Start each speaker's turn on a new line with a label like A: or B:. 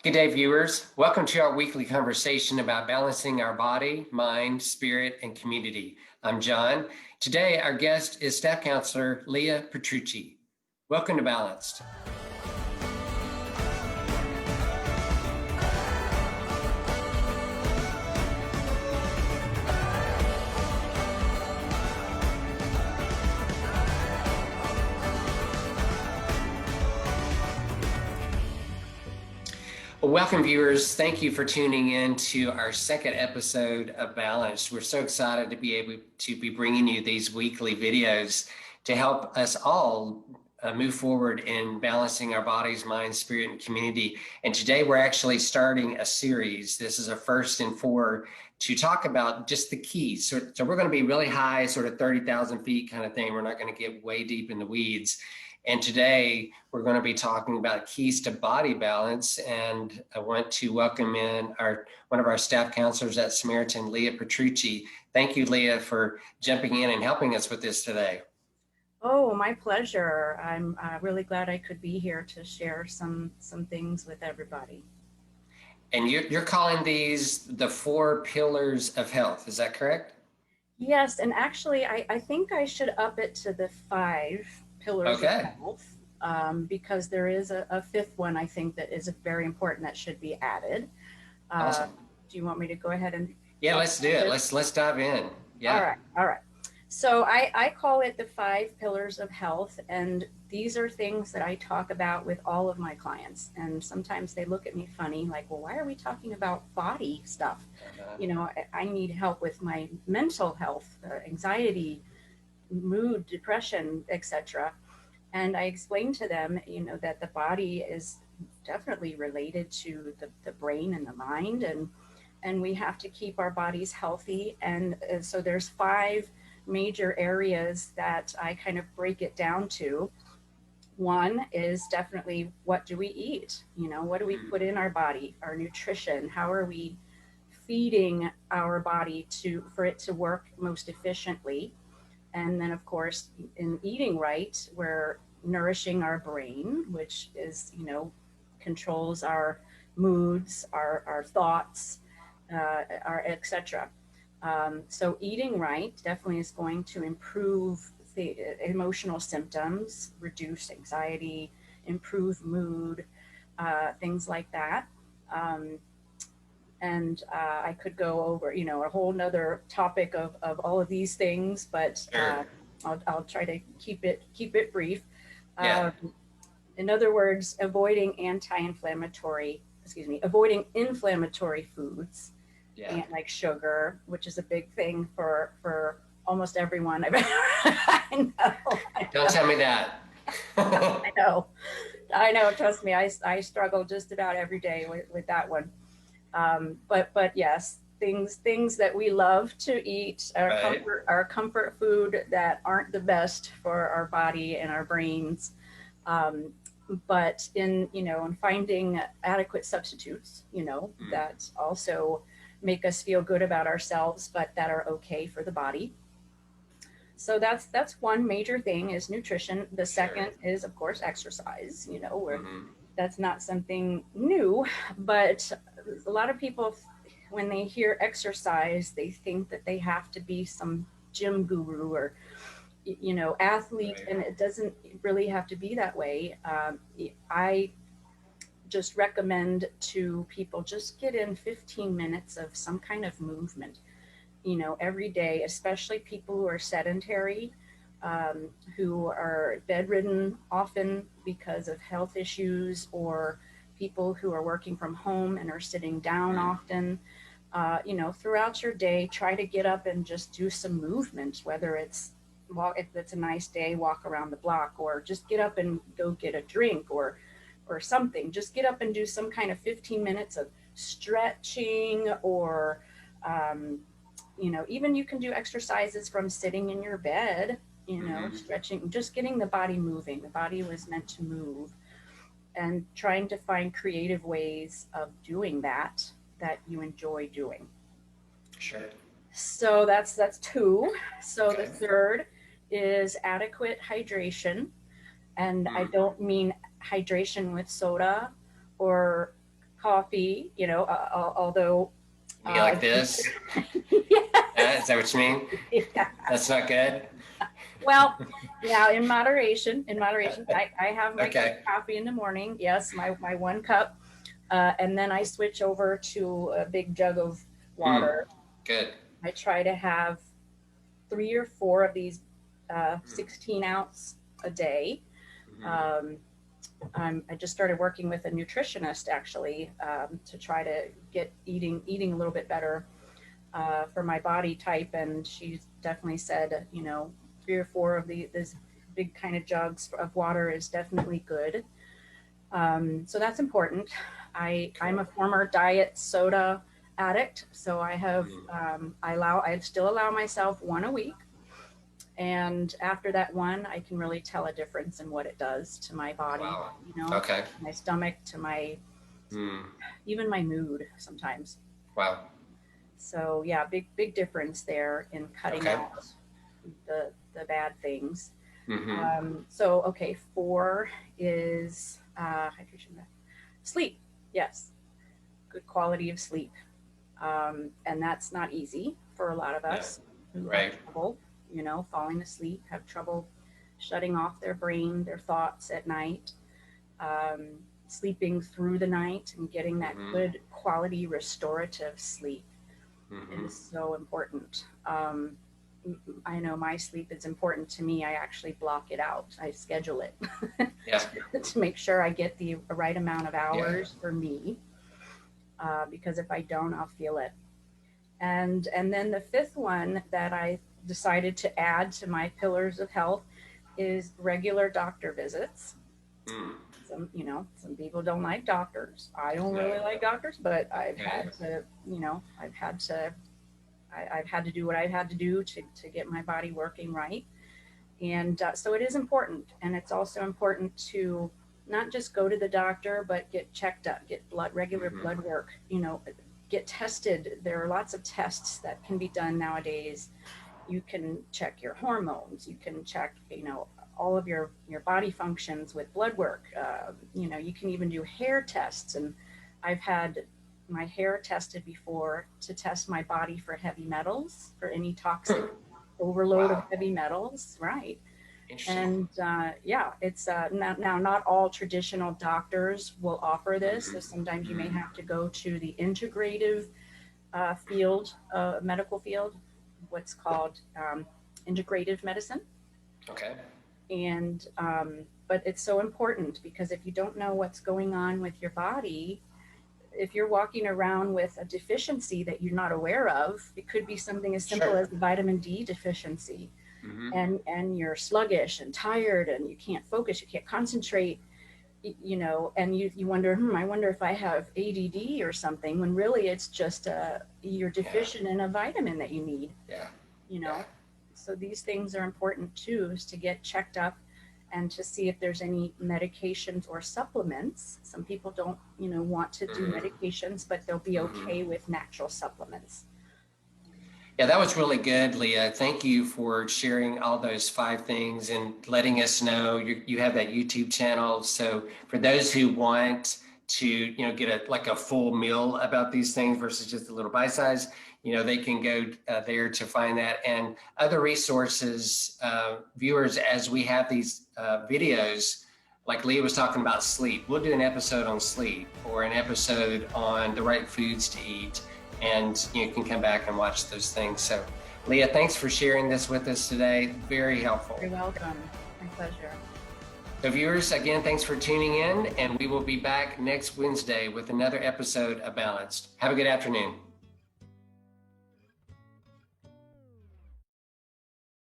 A: Good day, viewers. Welcome to our weekly conversation about balancing our body, mind, spirit, and community. I'm John. Today, our guest is Staff Counselor Leah Petrucci. Welcome to Balanced. Well, welcome, viewers. Thank you for tuning in to our second episode of Balanced. We're so excited to be able to be bringing you these weekly videos to help us all move forward in balancing our bodies, mind, spirit, and community. And today we're actually starting a series. This is a first in four to talk about just the keys. So we're going to be really high, sort of 30,000 feet kind of thing. We're not going to get way deep in the weeds. And today we're going to be talking about keys to body balance. And I want to welcome in one of our staff counselors at Samaritan, Leah Petrucci. Thank you, Leah, for jumping in and helping us with this today.
B: Oh, my pleasure. I'm really glad I could be here to share some things with everybody.
A: And you're calling these the 4 pillars of health. Is that correct?
B: Yes, and actually, I think I should up it to the 5 pillars of
A: Okay.
B: health, because there is a fifth one I think that is very important that should be added. Uh,
A: Awesome.
B: do you want me to go ahead and
A: Yeah,
B: talk
A: let's do
B: about
A: it.
B: this?
A: Let's dive in.
B: All
A: Yeah.
B: right, all right. So I call it the 5 pillars of health, and these are things that I talk about with all of my clients. And sometimes they look at me funny, like, well, why are we talking about body stuff?
A: Uh-huh.
B: I need help with my mental health, anxiety, mood, depression, etc. And I explain to them, that the body is definitely related to the brain and the mind, and we have to keep our bodies healthy. And so there's 5 major areas that I kind of break it down to. One is definitely, what do we eat? What do we put in our body? Our nutrition. How are we feeding our body for it to work most efficiently? And then, of course, in eating right, we're nourishing our brain, which is, controls our moods, our thoughts, our etc. So eating right definitely is going to improve the emotional symptoms, reduce anxiety, improve mood, things like that. Um, and I could go over, a whole nother topic of all of these things, but
A: Sure.
B: I'll try to keep it brief.
A: Yeah.
B: Um, in other words, avoiding inflammatory foods,
A: Yeah.
B: and like sugar, which is a big thing for almost everyone I've ever. I
A: Don't tell me that.
B: know, I know. Trust me, I struggle just about every day with that one. But yes, things that we love to eat,
A: Right.
B: our comfort food that aren't the best for our body and our brains. Um, but in finding adequate substitutes,
A: Mm.
B: that also make us feel good about ourselves, but that are okay for the body. So that's one major thing, is nutrition. The
A: Sure.
B: second is, of course, exercise. Where
A: Hmm.
B: that's not something new, but a lot of people, when they hear exercise, they think that they have to be some gym guru or athlete,
A: Right.
B: and it doesn't really have to be that way. I just recommend to people, just get in 15 minutes of some kind of movement, every day, especially people who are sedentary, who are bedridden often because of health issues, or people who are working from home and are sitting down
A: Mm.
B: often. Throughout your day, try to get up and just do some movement, whether it's if it's a nice day, walk around the block, or just get up and go get a drink, or something. Just get up and do some kind of 15 minutes of stretching, or even you can do exercises from sitting in your bed,
A: Hmm.
B: stretching, just getting the body moving. The body was meant to move, and trying to find creative ways of doing that you enjoy doing.
A: Sure.
B: So that's two. So the
A: Okay.
B: third is adequate hydration. And I
A: Mm.
B: don't mean hydration with soda or coffee, although.
A: You like this?
B: Yes.
A: Is that what you mean?
B: Yeah.
A: That's not good?
B: Well, now in moderation, I have my
A: Okay.
B: cup of coffee in the morning. Yes, my 1 cup. And then I switch over to a big jug of water.
A: Good.
B: I try to have 3 or 4 of these 16-ounce a day. I just started working with a nutritionist actually to try to get eating a little bit better for my body type, and she definitely said 3 or 4 of this big kind of jugs of water is definitely good. So that's important. I'm a former diet soda addict, so I have I still allow myself 1 a week. And after that 1, I can really tell a difference in what it does to my body,
A: Wow.
B: to
A: Okay.
B: my stomach, to my even my mood sometimes.
A: Wow.
B: So yeah, big difference there in cutting
A: Okay.
B: out the bad things.
A: Mm-hmm.
B: So okay, 4 is hydration, sleep. Yes, good quality of sleep, and that's not easy for a lot of us who
A: Right.
B: have trouble, falling asleep, have trouble shutting off their brain, their thoughts at night, sleeping through the night and getting that good quality restorative sleep is so important. I know my sleep is important to me. I actually block it out. I schedule it
A: Yeah.
B: to make sure I get the right amount of hours for me, because if I don't, I'll feel it. And then the 5th one that I decided to add to my pillars of health is regular doctor visits. Some people don't like doctors. I don't really like doctors, but I've had to do what I've had to do to get my body working right. And so it is important. And it's also important to not just go to the doctor, but get checked up, get regular blood work, get tested. There are lots of tests that can be done nowadays. You can check your hormones. You can check, all of your body functions with blood work. You can even do hair tests. And I've had my hair tested before to test my body for heavy metals, for any toxic overload of heavy metals. Right. And it's now not all traditional doctors will offer this. So sometimes you may have to go to the integrative field, medical field, what's called integrative medicine.
A: Okay.
B: And but it's so important, because if you don't know what's going on with your body, if you're walking around with a deficiency that you're not aware of, it could be something as simple as vitamin D deficiency. And you're sluggish and tired and you can't focus, you can't concentrate, and you wonder, I wonder if I have ADD or something, when really it's just you're deficient in a vitamin that you need. So these things are important too, is to get checked up and to see if there's any medications or supplements. Some people don't want to do medications, but they'll be okay with natural supplements.
A: Yeah, that was really good, Leah. Thank you for sharing all those 5 things and letting us know you have that YouTube channel. So for those who want to, get a full meal about these things versus just a little bite size, they can go there to find that, and other resources, viewers, as we have these videos, like Leah was talking about sleep. We'll do an episode on sleep or an episode on the right foods to eat. And you can come back and watch those things. So, Leah, thanks for sharing this with us today. Very helpful.
B: You're welcome. My pleasure.
A: So, viewers, again, thanks for tuning in. And we will be back next Wednesday with another episode of Balanced. Have a good afternoon.